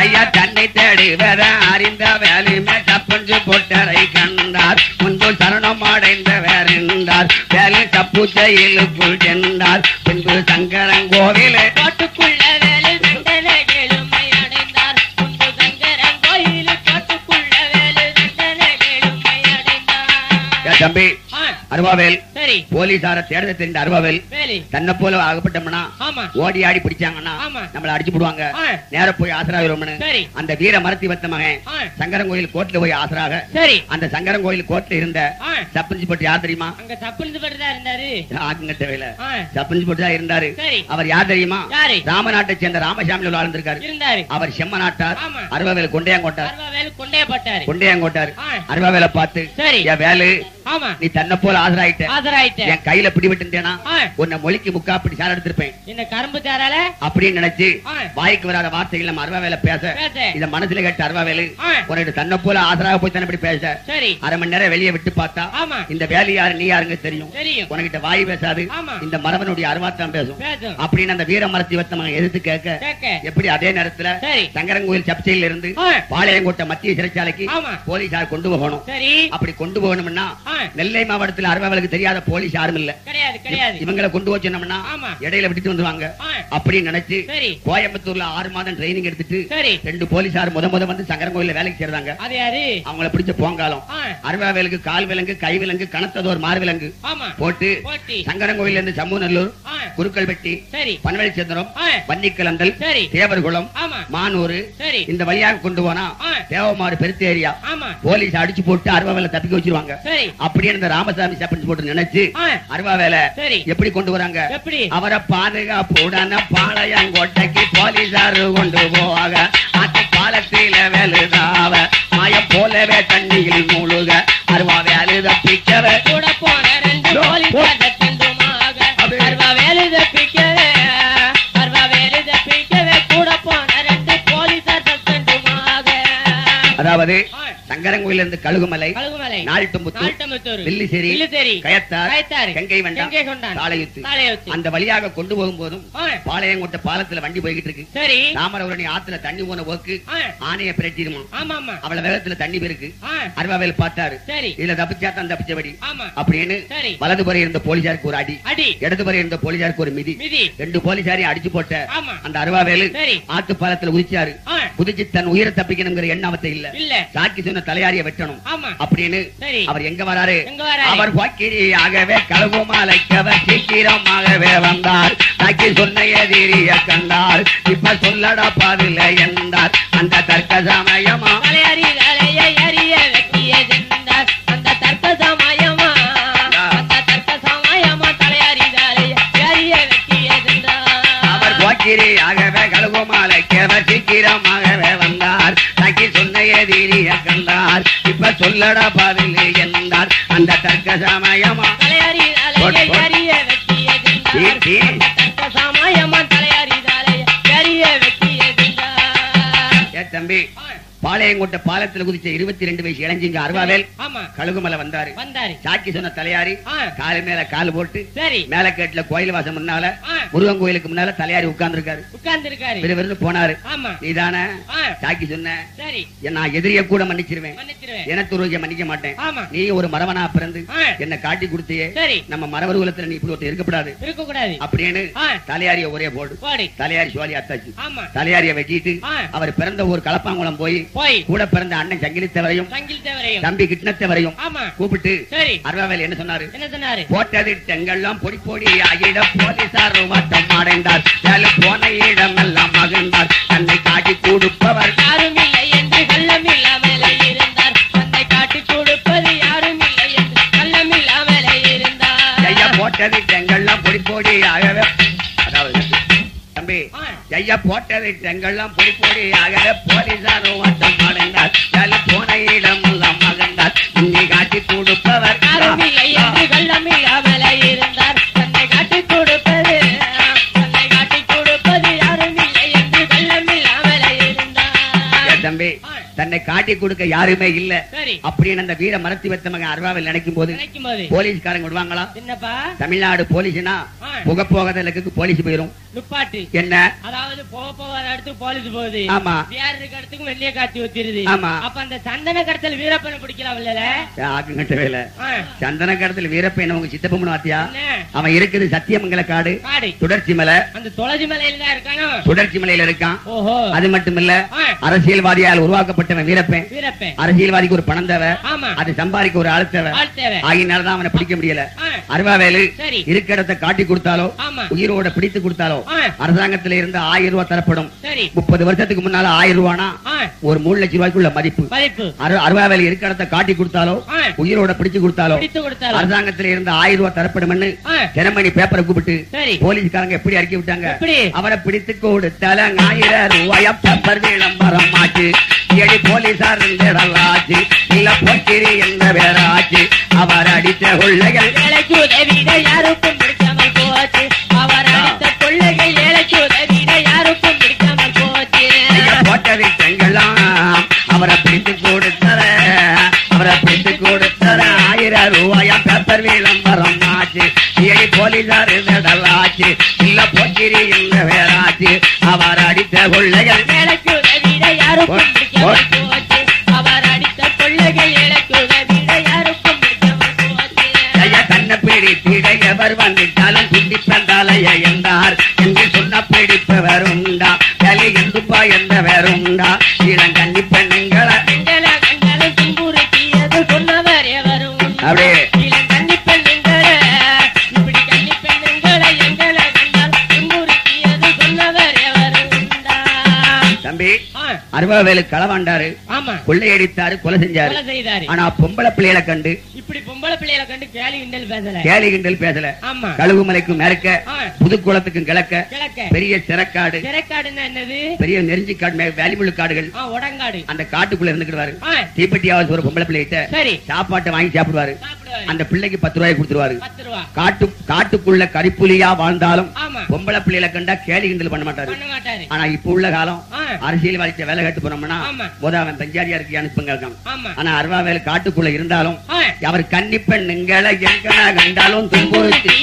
ஐயா தன்னை தேடி வர அறிந்த வேலையுமே தப்புஞ்சு பொட்டரை கண்டார் முன்பு சரணம் அடைந்த வேறின்றார் வேலை தப்பு செயலுக்குள் சென்றார் பின்பு சங்கரங்கோவிலே காட்டுக்குள்ள வேலை தண்டனை கேளுமை அடைந்தார் முன்பு சங்கரங்கோயில் காட்டுக்குள்ள வேலை தண்டனை கேளுமை அடைந்தார் தம்பி அருவாவேல் சரி போலீசார தேடுத தெரிந்த அருவாவேல் தன்னை போல ஆகப்பட்டோம்னா ஓடி ஆடி பிடிச்சாங்கன்னா நம்மள அடிச்சு போடுவாங்க நேர போய் ஆசராகிறோம்னு அந்த வீர மரத்தி வத்த மகன் சங்கரங்கோயில் கோர்ட்ல போய் ஆசராக அந்த சங்கரங்கோயில் கோர்ட்ல இருந்த சப்ரின்ஸ்பெக்டர் யார் தெரியுமா அங்க சப்ரின்ஸ்பெக்டர் தான் இருந்தாரு ஆகுங்க தேவையில சப்ரின்ஸ்பெக்டர் தான் இருந்தாரு அவர் யார் தெரியுமா ராமநாட்டை சேர்ந்த ராமசாமி வாழ்ந்திருக்காரு அவர் செம்ம நாட்டார் அருவாவேல் கொண்டையாங்கோட்டார் அருவாவேலை பார்த்து என் வேலு நீ தன்னை போல ஆசராயிட்ட என் கையில பிடிபட்டுனா உன்னை மொழிக்கு முக்கா அப்படி சார் எடுத்திருப்பேன் என்ன கரும்பு சாரால அப்படின்னு நினைச்சு வாய்க்கு வராத வார்த்தைகள் நம்ம அருவாவேல பேச இத மனசுல கேட்ட அருவாவேலு உன்கிட்ட தன்னை போல ஆசராக போய் தானே இப்படி பேச அரை மணி நேரம் வெளியே விட்டு பார்த்தா இந்த வேலை யாரு நீ யாருங்க தெரியும் உனக்கிட்ட வாய் பேசாது இந்த மரபனுடைய அருவாத்தான் பேசும் அப்படின்னு அந்த வீர மரத்தி வத்தமங்க எதிர்த்து கேட்க எப்படி அதே நேரத்துல சங்கரங்கோயில் சப்சையில இருந்து பாளையங்கோட்டை மத்திய சிறைச்சாலைக்கு போலீசார் கொண்டு போகணும் அப்படி கொண்டு போகணும்னா நெல்லை மாவட்டத்தில் அருவாவேலுக்கு தெரியாத போலீஸ் யாரும் இல்ல இவங்களை கொண்டு வச்சோம்னா இடையில விட்டுட்டு வந்துருவாங்க அப்படின்னு நினைச்சு கோயம்புத்தூர்ல 6 மாதம் ட்ரைனிங் எடுத்துட்டு 2 போலீசார் முத வந்து சங்கரங்கோயில வேலைக்கு சேர்றாங்க அவங்கள பிடிச்ச போங்காலம் அருவாவேலுக்கு கால் விலங்கு கை விலங்கு கனத்ததோர் மார் விலங்கு போட்டு சங்கரங்கோயில இருந்து சமூநல்லூர் குருக்கல்பட்டி பன்வெளி சந்திரம் வன்னிக்கலந்தல் தேவர்குளம் மானூர் இந்த வழியாக கொண்டு போனா தேவமாறு பெருத்த ஏரியா போலீஸ் அடிச்சு போட்டு அருவாவேல தப்பிக்க வச்சிருவாங்க அப்படின்னு இந்த ராமசாமி சப்ரின்ஸ்பெக்டர் நினைச்சு உடைச்சு அருவா வேலை எப்படி கொண்டு வராங்க? அவரை பாதுகாப்புடன பாளையங்கோட்டைக்கு போலீசாரு கொண்டு போவாங்க. அந்த பாலத்தில வேலுதாவ மாய போலவே தண்ணியில் மூழ்க அருவா வேலு தப்பிக்கவே கூட போன 2 போலீசார் அருவா வேலு தப்பிக்கவே கூட போன 2 போலீசார் தட்டுமாக. அதாவது சங்கரங்கோயில இருந்து கழுகுமலை, நால்டம்புத்தூர், வில்லிசேரி, கயத்தார், கங்கை வண்டான், தாளையுத்து அந்த வழியாக கொண்டு போகும்போதும் பாளையங்கோட்டை பாலத்துல வண்டி போய்கிட்டு இருக்கு. சரி, தாமரவரணி ஆத்துல தண்ணி போன போக்கு ஆணைய பிரட்டிடுமா. அவள வேகத்துல தண்ணி பெருக்கு. அருவாவேல் பார்த்தாரு, இதுல தப்பிச்சாத்தான் தப்பிச்சபடி அப்படின்னு வலது புறை இருந்த போலீசாருக்கு ஒரு அடி, இடது புறை இருந்த போலீசாருக்கு ஒரு மிதி. 2 போலீசாரையும் அடிச்சு போட்ட அந்த அருவாவேலு ஆத்து பாலத்துல குதிச்சாரு. குதிச்சு தன் உயிரை தப்பிக்கணுங்கிற எண்ணம் அவத்தை இல்ல. சாக்கி சொன்ன தலையாரிய வெட்டணும் அப்படின்னு அவர் எங்க வராரு? அவர் வாக்கிரியாகவே கழுகுமலைக்கவர் சீக்கிரமாகவே வந்தார். சாக்கி சொன்ன எதிரிய கண்டார். இப்ப சொல்லடா பாதில்லை என்றார். அந்த தர்க்க சமயமா தலையாரி அறிய வெட்டிய சென்றார். அந்த தர்க்க சமயமா தலையாரி அறிய வெட்டிய சென்றார். அவர் வாக்கிரியாகவே கழுகுமலைக்கவர் சீக்கிரமாகவே வந்தார். சாக்கி சொன்ன எதிரிய கண்டார். இப்ப சொல்லடா பாதில்லை என்றார். அந்த தர்க்க சமயமா தலையாரி அறிய வெட்டிய சென்றார். தர்க்க சமயமா தலையாரி அறிய வெட்டிய சென்றார். தம்பி, பாளையங்கோட்டை பாலத்துல குதிச்ச 22 வயசு இளைஞங்க அருவாவேல் கழுகுமலை வந்தாரு. சாக்கி சொன்ன தலையாரி காலு மேல கால் போட்டு மேல கேட்டுல கோயில் வாசம் முன்னால முருகன் கோயிலுக்கு முன்னால தலையாரி உட்கார்ந்து இருக்காரு. போனாரு. நீதான சாக்கி சொன்ன நான் எதிரிய கூட மன்னிச்சிருவேன், எனத்துருவிய மன்னிக்க மாட்டேன். நீ ஒரு மரவனா பிறந்து என்ன காட்டி கொடுத்தியே, நம்ம மரவர் குலத்துல நீ இப்படி ஒருத்தர் இருக்கக்கூடாது அப்படின்னு தலையாரிய ஒரே போடு. தலையாரி சோழி அத்தாச்சு. தலையாரிய வெட்டிட்டு அவர் பிறந்த ஒரு கலப்பாங்குளம் போய் கூட பிறந்த அண்ணன் சங்கிலித்தவரையும் தம்பி கிருஷ்ணத்தவரையும் கூப்பிட்டு அருவாவேல் என்ன சொன்னாரு? போட்டது தெங்கெல்லாம் பொடி பொடி ஆகிட போலீசார் வட்டம் அடைந்தார். போன இடமெல்லாம் மகிழ்ந்தார். தன்னை காட்டி கொடுப்பவர் யாரும் இல்லை என்று கள்ளமில்லாமல் இருந்தார். தன்னை காட்டி கொடுப்பது யாரும் இல்லை என்று கள்ளமில்லாமல் இருந்தார். போட்டது தெங்கெல்லாம் பொடி பொடி ஆகவே, அதாவது தம்பி ஐயா போட்டதை தெங்கெல்லாம் பொடி பொடி ஆகவே போலீசார் வட்டம் அடைந்தார். போன இடம் எல்லாம் மகந்தார். இன்னை காட்டி கொடுப்பவர் யாரும் இல்லை என்று கள்ளமில்லாமல் இருந்தார். தன்னை காட்டி கொடுப்பது யாரும் இல்லை என்று கள்ளமில்லாமல் இருந்தார். தம்பி, தன்னை காட்டி கொடுக்க யாருமே இல்ல அப்படின்னு அந்த வீர மரத்தி வைத்த மகன் அருவாவில் நினைக்கும் போது போலீஸ்காரங்க விடுவாங்களா? தமிழ்நாடு போலீஸ்னா புக போகாத போலீஸ் போயிரும். என்ன அதாவது போகாத இடத்துக்கு போலீஸ் போகுது. ஆமா, இடத்துக்கு வெளியே காட்டி ஊத்திருது. ஆமா, அப்ப அந்த சந்தன கடத்தல் வீரப்பனை பிடிக்கலாம். வேலை சந்தன கடத்தல் வீரப்பன் உங்க சித்தப்பன் வாத்தியா? அவன் இருக்குது சத்தியமங்கல காடு தொடர்ச்சி மலை. அந்த துளசி மலையில தான் இருக்கானோ? தொடர்ச்சி மலையில இருக்கான். அது மட்டும் இல்ல, அரசியல்வாதியால் உருவாக்கப்பட்ட வீரப்பன். அரசியல்வாதிக்கு ஒரு பணம் தேவை, அது சம்பாதிக்க ஒரு ஆள் தேவை. ஆகினால்தான் அவனை பிடிக்க முடியல. அருவாவேலு இருக்க இடத்தை காட்டி கொடுத்தாலோ உயிரோட பிடித்து கொடுத்தாலோ அரசாங்கத்தில இருந்து 1000 ரூபாய் தரப்படும். 30 வருஷத்துக்கு முன்னால 1000 ரூபானா ஒரு 3 லட்சம் ரூபாய்க்குள்ள மதிப்பு. அருவாவேலு இருக்க இடத்தை காட்டி கொடுத்தாலோ உயிரோட பிடிச்சு கொடுத்தாலோ அரசாங்கத்தில இருந்து 1000 ரூபாய் தரப்படும். தினமணி பேப்பரை கூப்பிட்டு போலீஸ்காரங்க எப்படி அறிக்கை விட்டாங்க? அவரை பிடித்து கொடுத்தால 1000 ரூபாய் பேப்பர் விளம்பரம் ஆச்சு. போலீசார் இல்ல போக்கிரி என்ற பேராச்சு. அவர் அடித்த கொள்ளைகள் யாருக்கும் பிடிக்காமல் போச்சு. அவர் அடித்த கொள்ளைகள் ஏழைக்கு உதவிட யாருக்கும் பிடிக்காமல் போச்சு. போட்டது செங்கலாம் அவரை பிடித்து கொடுத்தர 1000 ரூபாயா பேப்பர் விளம்பரம் ஆச்சு. போலீசார் ஆச்சு. இல்ல போக்கிரி என்ற பேராச்சு. அவர் அடித்த கொள்ளைகள் ஏழைக்கு உதவிட யாருக்கும் பிடிக்காமல் போச்சு. அவர் அடித்த கொள்ளைகள் ஏழைக்கு உதவிட யாருக்கும் பிடிக்காமல் போச்சு. கண்ண பிடித்திட எவர் வந்துட்டாலும் துண்டிப்பந்தாலைய என்றார் என்று சொன்ன பிடிப்பவர் உண்டா? எந்துப்பா என்றவர் உண்டா? இளங்கண்ணி பெண்ணுங்களை கண்டாலும் துன்புறுத்தியது சொன்னவர் எவரும் அப்படியே இளங்கண்ணி பெண்ணுங்களை இப்படி கண்ணி பெண்ணுங்களை எங்களை கண்டால் துன்புறுத்தியது சொன்னவர் எவரும் உண்டா? தம்பி அருவாவேலு களவாண்டாரு, கொள்ளையடித்தாரு, கொலை செஞ்சாரு. ஆனா பொம்பளை பிள்ளைகளை கண்டு இப்படி பொம்பளை பிள்ளைகளை கண்டு கேலி கிண்டல் பேசல. கழுகுமலைக்கும் மேற்க, புதுக்குளத்துக்கும் கிழக்க பெரிய சிறக்காடு. சிறக்காடுன்னா என்னது? பெரிய நெருஞ்சி காடு, வேலிமுள்ளு காடுகள், உடங்காடு. அந்த காட்டுக்குள்ள இருந்துக்கிடுவாரு. தீப்பெட்டியாவது ஒரு பொம்பளை பிள்ளைகிட்ட சாப்பாட்டை வாங்கி சாப்பிடுவாரு. அந்த பிள்ளைக்கு 10 ரூபாய் கொடுத்துருவாரு. காட்டுக்குள்ள கரிப்புலியா வாழ்ந்தாலும் பொம்பளை பிள்ளைகளை கண்டா கேலி கிண்டல் பண்ண மாட்டாரு. ஆனா இப்ப உள்ள காலம் அரசியல் வாழ்க்கை வேலை கட்டு போனோம்னா அவன் பெஞ்சாரியா இருக்கு அனுப்புங்க. ஆனா அருவாவேலு காட்டுக்குள்ள இருந்தாலும் அவர் கன்னிப்பெண்ணுங்களை எங்கன கண்டாலும் துன்புறுத்தி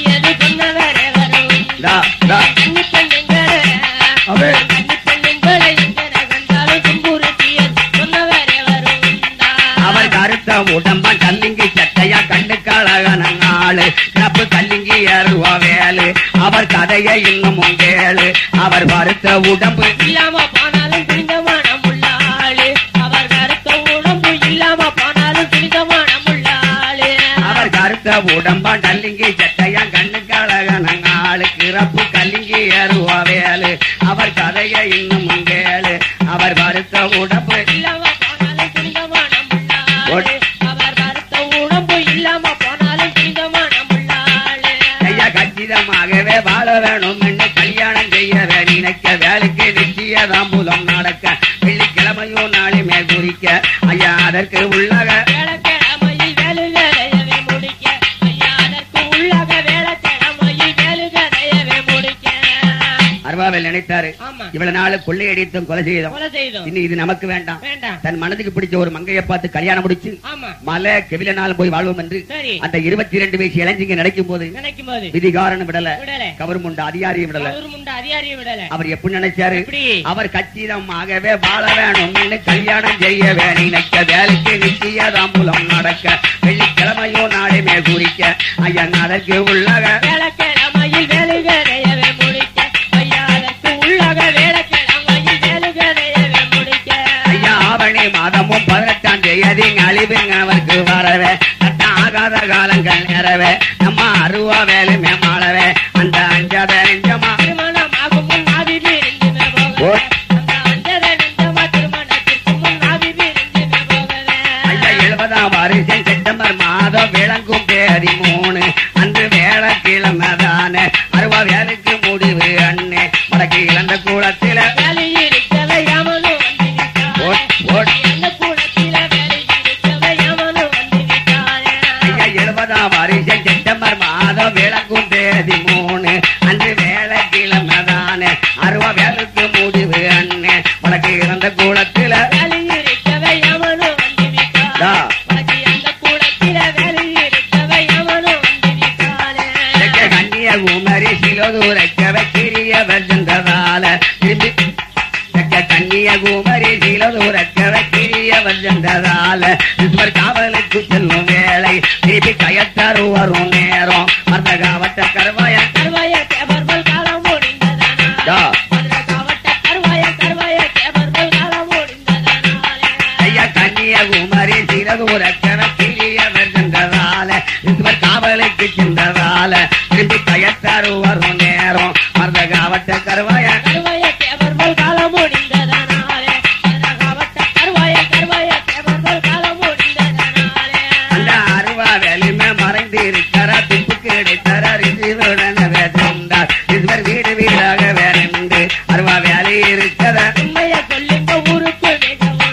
அவர் கருத்த உடம்பா கல்லிங்கி சட்டையா கண்ணுக்காளான நாளு நப்பு கல்லிங்கி அருவாவேலு அவர் கதையை இன்னும் கேளு. அவர் வருத்த உடம்பு இல்லாம போனாலும் புனிதமான முள்ளாளு. அவர் கருத்த உடம்பு இல்லாம போனாலும் புனிதமான முள்ளாளு. அவர் கருத்த உடம்பா கல்லிங்கி சட்டையா கண்ணுக்காளான நாளு கிரப்பு கல்லிங்கி அருவாவேலு அவர் கதையை இன்னும் கேளு. அவர் வருத்த உடம்பு இல்லாம போனாலும் புனிதமான முள்ளாளு. அவர் கருத்த உடம்பு இல்லாம போனாலும் புனிதமான முள்ளாளு. ஐயா கச்சிதமாகவே வாழ வேணும் என்று கல்யாணம் செய்ய நினைக்க வேலைக்கு நிச்சயதாம்பூலம் நடக்க வெள்ளிக்கிழமையோ நாளுமே குறிக்க ஐயா அதற்கு உள்ளக வேளக்கிழமையில் வேலுகதையவே முடிக்க. ஐயா அதற்கு உள்ளக வேளக்கிழமையில் வேலுகதையவே முடிக்க. அருவாவேல் நினைத்தாரு, இவ்வளவு நாள் கொள்ளையடித்தும் கொலை செய்தோம், இனி இது நமக்கு வேண்டாம். தன் மனதுக்கு பிடிச்ச ஒரு மங்கையை பார்த்து கல்யாணம் முடிச்சு மலை கெவிலனாலும் போய் வாழ்வோம் என்று அந்த 22 வயசு இளைஞங்க நினைக்கும் போது விதிகாரன் விடல, கவர்முண்ட அதிகாரியும் விடல. அவர் எப்படி நினைச்சாரு? அவர் கச்சிதமாகவே வாழ வேணும் என்று கல்யாணம் செய்ய நினைக்க வேலைக்கு நிச்சயதாம்பூலம் நடக்க வெள்ளிக்கிழமையோ நாளுமே குறிக்க ஐயா அதற்கு உள்ளக வேளக்கிழமையில் வேலுகதையவே முடிக்க. ஐயா அதற்கு உள்ளக வேளக்கிழமையில் வேலுகதையவே முடிக்க. ஐயா ஆவணி மாதமும் 18ஆம் தேதி அழிவுங்க அவருக்கு வரவே ஆகாத காலங்கள் நேரவே நம்ம அருவாவேலு மேமாளவே அந்த அஞ்சாத நெஞ்சமா திருமணமாகும் முன் ஆவி பிரிந்துமே போகவே. அந்த அஞ்சத நெஞ்சமா திருமணத்திற்கு முன் ஆவி பிரிந்துமே போகவே. ஐயா 70ஆம் வருஷம் செப்டம்பர் மாதம் விளங்கும் தேதி 3 அன்று வேளக்கிழமைதானே அருவாவேலுக்கு முடிவு அண்ணே வடக்கு இழந்த கூடத்தில வேலையிருக்கவே யமனும் வந்து விட்டானே. அந்த கூடத்தில வேலையிருக்கவே யமனும் வந்து விட்டானே. ஐயா 70ஆம் வருஷம் செப்டம்பர் மாதம் விளங்கும் தேதி 3 அன்று வேளக்கிழமைதானே அருவாவேலுக்கு முடிவு அண்ணே வடக்கு இழந்த கூடத்தில வேலையிருக்கவே யமனும் வந்து விட்டானே. வடக்கு அந்த கூடத்தில வேலையிருக்கவே யமனும் வந்து விட்டானே. கன்னியகுமரி சிலதூரக்கவை கிரியவர் சென்றதால திரும்பி கன்னியகுமரி சிலதூரக்கவை கிரியவர் சென்றதால காவலுக்கு செல்லும் வேலை திருப்பி கயத்தாரு வரும் நேரம் மர்மகாவட்ட கருவாய கருவாய கேபர்கள் காலம் முடிந்ததனா. மதுரகாவட்ட கருவாய கேபர்கள் காலம் முடிந்ததனாலே. ஐயா கன்னியகுமரி சிலதூரக்கவை கிரியவர் சென்றதால காவலுக்கு சென்றதால திரும்பி கயத்தாரு வரும் நேரம் மர்மகாவட்ட கருவாய கேபர்கள் காலம் முடிந்ததனாலே. மதுரகாவட்ட கருவாய கேபர்கள் காலம் முடிந்ததனாலே. அந்த அருவாவேலுமே மறைந்து இருக்கிற துப்பு கிடைத்தார் ரிசிவுடனார் இதுவர் வீடு வீடாக வேறென்று அருவாவேலு இருக்கிற உண்மையை சொல்லுங்க ஊருக்கு மிகவும்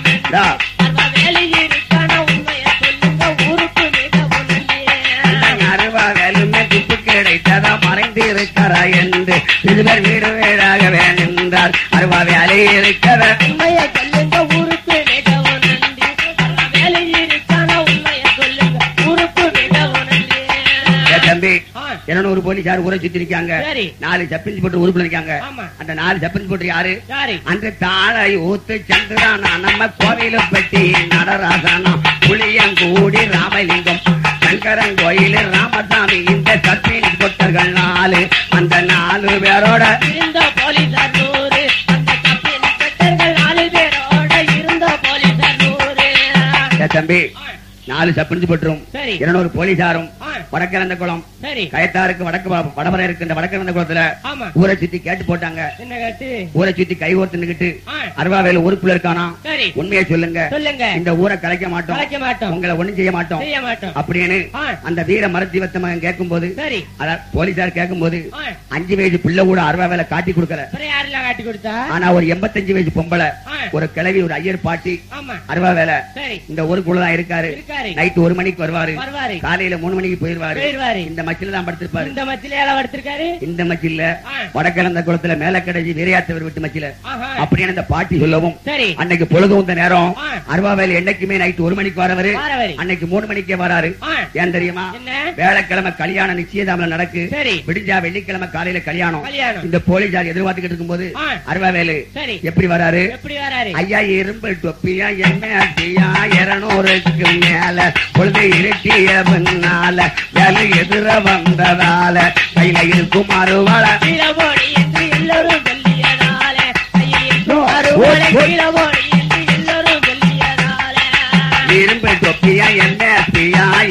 அருவாவேலு இருக்கான உண்மையை சொல்லுங்க ஊருக்கு மிகவும் நன்றி. அருவாவேலுமே துப்பு கிடைத்ததா மறைந்து இருக்கிறா என்று இதுவர் வீடு வீடாக வேணென்றார் அருவாவேலு இருக்கிற உண்மையை சொல்லுங்க ஊருக்கு மிகவும் நன்றி. அருவாவேலு இருக்கான உண்மையை சொல்லுங்க ஊருக்கு மிகவும் நன்றி. தம்பி 200 போலீசார் ஊரை சுத்தி இருக்காங்க. 4 சப்பிஞ்சு போட்டு ஊருக்குள்ள இருக்காங்க. அந்த 4 சப்பிஞ்சு போட்டு யாரு? அந்த தாளை ஊத்து சந்திரானா நம்ம கோவில பெட்டி நடராசனம் புளியங்கூடி ராமலிங்கம் சங்கரன் கோயில் ராமசாமி இந்த சப்பின் பொட்டர்கள் 4 அந்த 4 பேரோட இருந்த போலீசார் 100. அந்த சப்பின் பொட்டர்கள் 4 பேரோட இருந்த போலீசார் 100. தம்பி 4 சப்பிஞ்சு போட்டுரும் 200 போலீசாரும் வடக்கிழந்த குளம். சரி. கயத்தாருக்கு வடபுறம் இருக்கின்ற வடக்கிழந்த குளத்துல ஊரை சுத்தி கேட்டு போட்டாங்க. என்ன கேட்டு? ஊரை சுத்தி கை ஓர்த்துக்கிட்டு அருவாவேல ஊருக்குள்ள இருக்கானா? சரி. உண்மையை சொல்லுங்க. சொல்லுங்க. இந்த ஊரை கலைக்க மாட்டோம், கலைக்க மாட்டோம், உங்களை ஒண்ணும் செய்ய மாட்டோம் அப்படின்னு அந்த வீர மரத்திவத்த மகன் கேட்கும் போது, போலீசார் கேட்கும் போது 5 வயசு பிள்ளை கூட அருவாவேல காட்டி கொடுக்கல. காட்டி கொடுத்தா? ஆனா ஒரு 85 வயசு பொம்பளை, ஒரு கிழவி, ஒரு ஐயர் பாட்டி அருவாவேல இந்த ஊருக்குள்ளதான் இருக்காரு. நைட் 1 மணிக்கு வருவாரு, காலையில 3 மணிக்கு போயிருவாரு. இந்த மச்சில தான் படுத்திருப்பாரு. இந்த மச்சில படுத்திருக்காரு. இந்த மச்சில வடக்கிழந்த குளத்துல மேல கடைசி வீரையாத்தவர் விட்டு மச்சில அப்படின்னு அந்த பாட்டி சொல்லவும், அன்னைக்கு பொழுது இந்த நேரம் அருவாவேல என்னைக்குமே நைட் 1 மணிக்கு வரவரு அன்னைக்கு 3 மணிக்கே வராரு. ஏன் தெரியுமா? வேலைக்கிழமை கல்யாணம் நிச்சயதாமல நடக்கு, விடிஞ்சா வெள்ளிக்கிழமை காலையில கல்யாணம். இந்த போலீசார் எதிர்பார்த்துக்கிட்டு இருக்கும் போது அருவாவேலு எப்படி வராரு? ஐயா இரும்பு தொப்பியா என்ன 200க்கு மேல பொழுது இருட்டிய பின்னால வேலை எதிர வந்ததால கையில இருக்கும் அருவாள எல்லோரும் இரும்பு தொப்பியா என்ன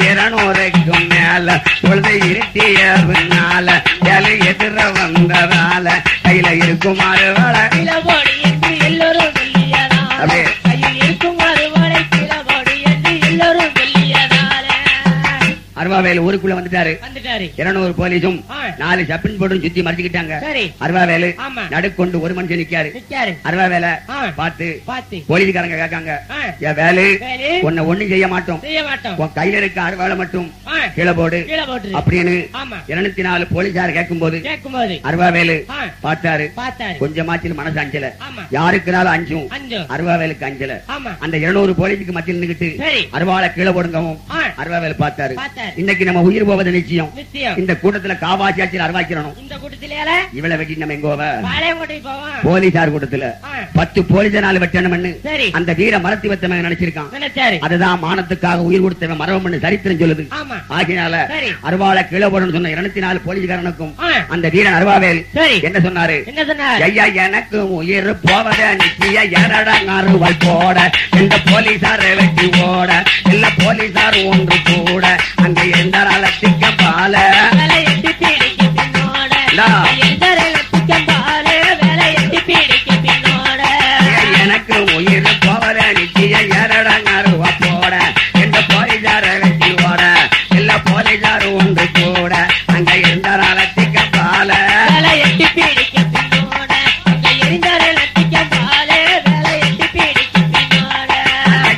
200க்கு மேல பொழுது இருட்டிய பின்னால வேலை எதிர வந்ததால கையில இருக்கும் அருவாள எல்லோரும் அருவாவேலு ஊருக்குள்ள வந்துட்டாரு. 200 போலீஸும் 4 சப்பின் போட்டு சுத்தி மறைச்சுக்கிட்டாங்க. அருவாவேலு நடுக்கொண்டு ஒரு மனுஷன் நிக்காரு. அருவாவேல பார்த்து போலீஸ்காரங்க கேட்காங்க, வேலு உன்னை ஒண்ணும் செய்ய மாட்டோம், உன் கையில இருக்க அருவாளை மட்டும் கீழே போடு அப்படின்னு 204 போலீசார் கேட்கும் போது அருவாவேலு பார்த்தாரு. கொஞ்சமாச்சில் மனசு அஞ்சல, யாருக்குனாலும் அஞ்சும், அருவாவேலுக்கு அஞ்சல. அந்த 200 போலீஸுக்கு மத்தியில் நின்னுக்கிட்டு அருவாளை கீழே போடுங்கவும் அருவாவேலு பார்த்தாரு. இன்னைக்கு நம்ம உயிர் போவது நிச்சயம். இந்த கூட்டத்துல காவாசி ஆட்சியில் அருவாக்கிறோம். இவளை வெட்டி நம்ம எங்க போலீசார் கூட்டத்துல 10 போலீசார் வெட்டணும் அந்த வீர மரத்தி வச்சவங்க நினைச்சிருக்கான். அதுதான் மானத்துக்காக உயிர் கொடுத்தவன் மரபம் சரித்திரம் சொல்லுது. ஆகினால அருவாளை கீழே போடணும் சொன்ன 204 போலீஸ்காரனுக்கும் அந்த வீரன் அருவாவேல் என்ன சொன்னாரு? ஐயா எனக்கு உயிர் போவத நிச்சய அருவாள் போட இந்த போலீசார் வெட்டி ஓட எல்லா போலீசார் ஒன்று கூட அங்க எந்த அலத்திக்க பால எனக்கு உயிர் போவத நிச்சய அருவா போட எந்த போலீசார வெட்டி ஓட எல்லா போலீசாரும் ஒன்று கூட அங்க எந்த அலத்திக்க பால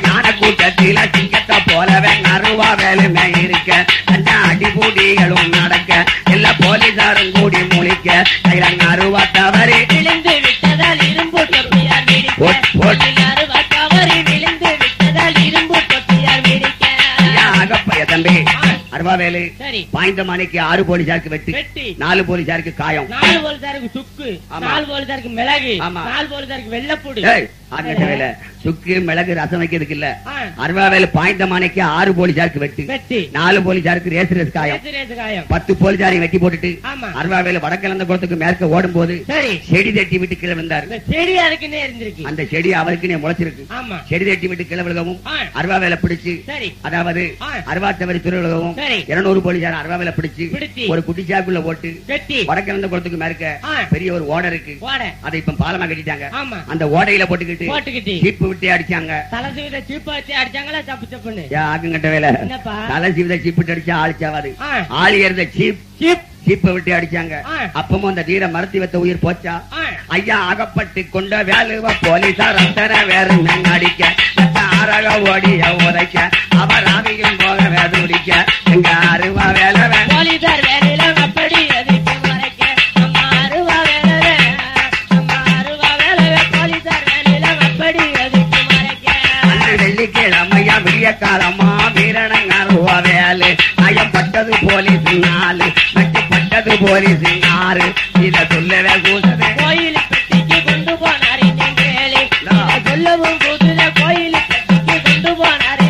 ஞான கூட்டத்தில சிங்கத்தை போலவே அருவா வேலுமே இருக்க அந்த அடிபூடிகளும் நடக்க எல்லா போலீசாரும் கூடி முழிக்க கையில அருவா தவறி விழுந்து விட்டதால் இரும்பு தொப்பியார் அகப்பைய தம்பி அருவாவேலு பாய்ந்த மணிக்கு 6 போலீசாருக்கு வெட்டி 4 போலீசாருக்கு காயம், 4 போலீசாருக்கு சுக்கு, 4 போலீசாருக்கு மிளகு, 4 போலீசாருக்கு வெள்ளப்பூடு. சுக்கு மிளகு ரசம் வைக்கிறதுக்கு இல்ல. அருவாவேலு பாய்ந்த மணிக்கு 6 போலீசாருக்கு வெட்டி 4 போலீசாருக்கு ரேஸ் காயம். 10 போலீசாரையும் வெட்டி போட்டுட்டு அருவாவேலு வடக்கிழந்த குளத்துக்கு மேற்க ஓடும் போது செடி தட்டி விட்டு கீழே விழுந்தாரு. அந்த செடி அவருக்குன்னே முளைச்சிருக்கு. செடி தட்டி விட்டு கீழே விழுகவும் அருவாவேல பிடிச்சு, அதாவது அருவாத்தவரி துறை விழுகவும் 200 போலீசார் அருவாவேல பிடிச்சு ஒரு குட்டிச்சாக்குள்ள போட்டு வடக்கிழந்த குளத்துக்கு மேற்க பெரிய ஒரு ஓடை இருக்கு. அதை இப்ப பாலமா கட்டிட்டாங்க. அந்த ஓடையில போட்டுக்கிட்டு சீப்பு விட்டு அடிச்சாங்க. தலை சீவித சீப்பு வச்சு அடிச்சாங்களா? தப்பு தப்புன்னு ஆக்குங்கட்ட வேலை. தலை சீவித சீப்பு அடிச்சா ஆளிச்சாவாது. ஆளி இருந்த சீப்பை விட்டு அடிச்சாங்க. அப்பமும் அந்த வீர மரத்தி வத்த உயிர் போச்சா? ஐயா அகப்பட்டு கொண்ட வேலுவ போலீசார் அத்தனை வேற அடிக்க ஆரக ஓடிய உரைக்க அவர் ஆவியும் போக வேதுடிக்க எங்க அருவா வேலை போலீசார் வேலையில அப்படி எதுக்கு மறைக்க நம்ம அருவா வேலை போலீசார் வேலையில அப்படி எதுக்கு மறைக்க வெள்ளிக்கிழமையா விடிய காலமா வீரணங்க அருவா வேலு நயப்பட்டது போலீஸ் 4 வெட்டுப்பட்டது போலீஸ் 6 இத சொல்லவே கூசவே கோயில் பெட்டிக்கு கொண்டு போனார் சொல்லவும் கூதுல கோயில் பெட்டிக்கு கொண்டு போனார்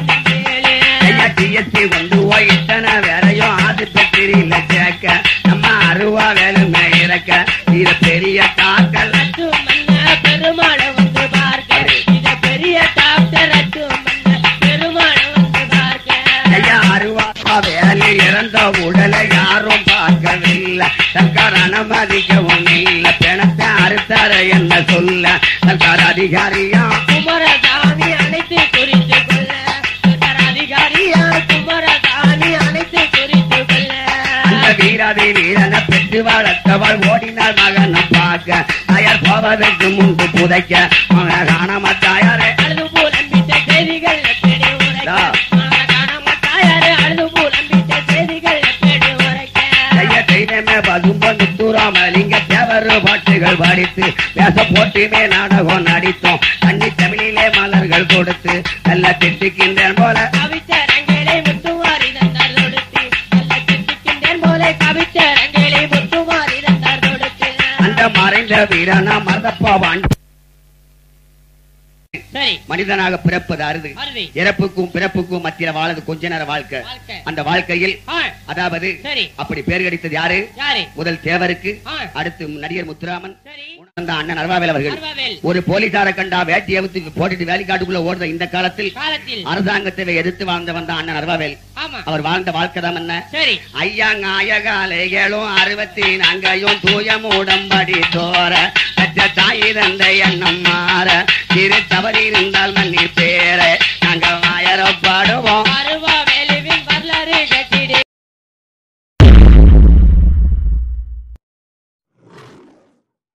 கொண்டு போய் இத்தனை வேறையும் ஆது பெற்றில சேர்க்க நம்ம அருவா வேலுமே இறக்க இத பெரிய தாக்கல் பெருமாள வந்து பார்க்க இத பெரிய டாக்டர் பெருமாள வந்து பார்க்க ஐயா அருவா வேலை இறந்த அதிகாரியா குமரசாமி அனைத்து குறித்து கொள்ள அதிகாரியா குமரசாமி அனைத்து குறித்து கொள்ள அந்த வீராதி வீரனை பெற்று வளர்த்தவள் ஓடினாள் மகனை பார்க்க தாயார் போவதற்கு முன்பு புதைக்க மகனை காணாம தாயாரே அழுது புலம்பிட்ட செய்திகள் எப்படி உரைக்க மகனை காணாம தாயாரே அழுது புலம்பிட்ட செய்திகள் எப்படி உரைக்க செய்ய தெய்வமே பதும்ப முத்துராமலிங்க தேவர் பாட்டுகள் படித்து பேச போட்டுமே நாடகம் நடித்தோம் கண்ணி தமிழிலே மலர்கள் கொடுத்து நல்ல திட்டுக்கின்றேன் போல கவிச்சரங்களை முத்துவாரி தந்தார் தொடுத்து நல்ல திட்டுக்கின்றேன் போல கவிச்சரங்களை முத்துவாரி தந்தார் தொடுத்து அந்த மறைந்த வீரனா மரதப்பாவான் சரி மனிதனாக பிறப்பது அருது அருது. இறப்புக்கும் பிறப்புக்கும் மத்திய வாழது கொஞ்ச நேர வாழ்க்கை அந்த வாழ்க்கையில் அதாவது சரி அப்படி பேர் கிடைத்தது யாரு யாரு முதல் தேவருக்கு அடுத்து நடிகர் முத்துராமன் அண்ணன் அருவாவேல் அவர்கள் ஒரு போலீசார கண்டா வேட்டி அவுத்து போட்டுட்டு வேலைக்காட்டுக்குள்ள ஓடுற இந்த காலத்தில் அரசாங்கத்தை எதிர்த்து வாழ்ந்தவன் தான் அண்ணன் அருவாவேல் அவர் வாழ்ந்த வாழ்க்கை தான் என்ன சரி ஐயா ஆயகாலைகளும் 64 தூயம் உடம்படி தோற தாய் தந்தை எண்ணம் மாற திரு தவறி இருந்தால் மன்னி